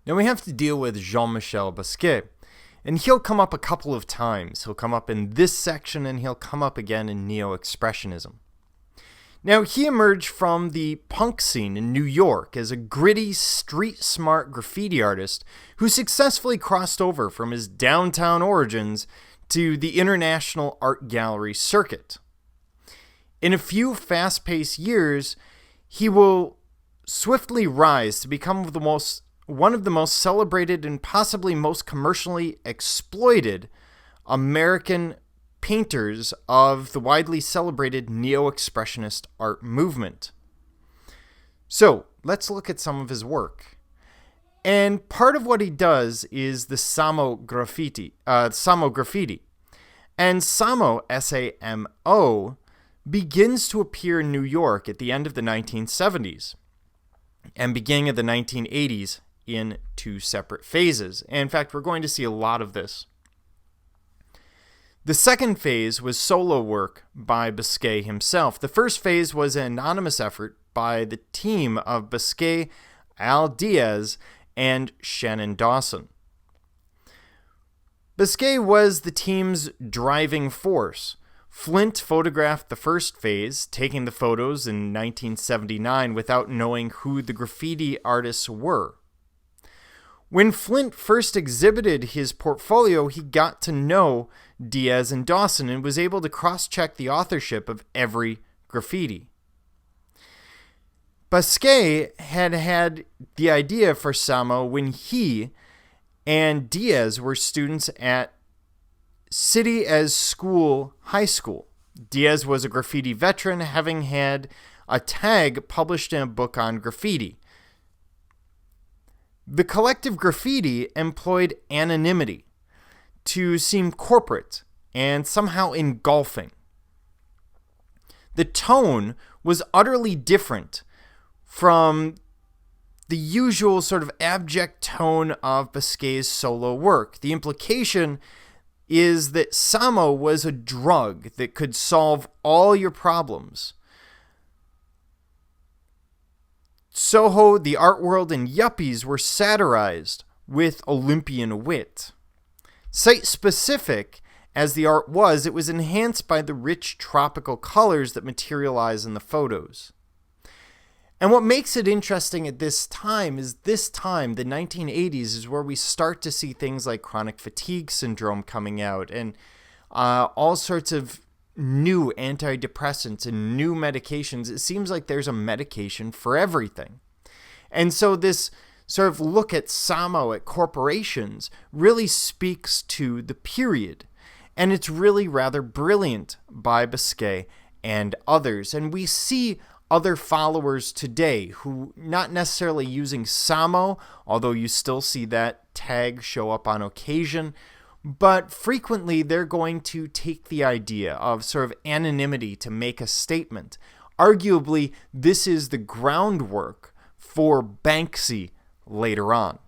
Now we have to deal with Jean Michel Basquiat, and he'll come up a couple of times. He'll come up in this section and he'll come up again in Neo-Expressionism. Now, he emerged from the punk scene in New York as a gritty, street-smart graffiti artist who successfully crossed over from his downtown origins to the international art gallery circuit. In a few fast-paced years, he will swiftly rise to become one of the most celebrated and possibly most commercially exploited American painters of the widely celebrated Neo-Expressionist art movement. So, let's look at some of his work. And part of what he does is the Samo Graffiti. And Samo, S-A-M-O, begins to appear in New York at the end of the 1970s and beginning of the 1980s in two separate phases. And in fact, we're going to see a lot of this. The second phase was solo work by Basquiat himself. The first phase was an anonymous effort by the team of Basquiat, Al Diaz, and Shannon Dawson. Basquiat was the team's driving force. Flint photographed the first phase, taking the photos in 1979 without knowing who the graffiti artists were. When Flint first exhibited his portfolio, he got to know Diaz and Dawson and was able to cross-check the authorship of every graffiti. Basquiat had the idea for Samo when he and Diaz were students at City as School High School. Diaz was a graffiti veteran, having had a tag published in a book on graffiti. The collective graffiti employed anonymity to seem corporate and somehow engulfing. The tone was utterly different from the usual sort of abject tone of Basquiat's solo work. The implication is that Samo was a drug that could solve all your problems. Soho, the art world, and yuppies were satirized with Olympian wit. Site-specific as the art was, it was enhanced by the rich tropical colors that materialize in the photos. And what makes it interesting at this time, the 1980s, is where we start to see things like chronic fatigue syndrome coming out and all sorts of new antidepressants and new medications. It seems like there's a medication for everything. And so this sort of look at Samo, at corporations, really speaks to the period. And it's really rather brilliant by Basquiat and others. And we see other followers today who, not necessarily using Samo, although you still see that tag show up on occasion, but frequently they're going to take the idea of sort of anonymity to make a statement. Arguably, this is the groundwork for Banksy later on.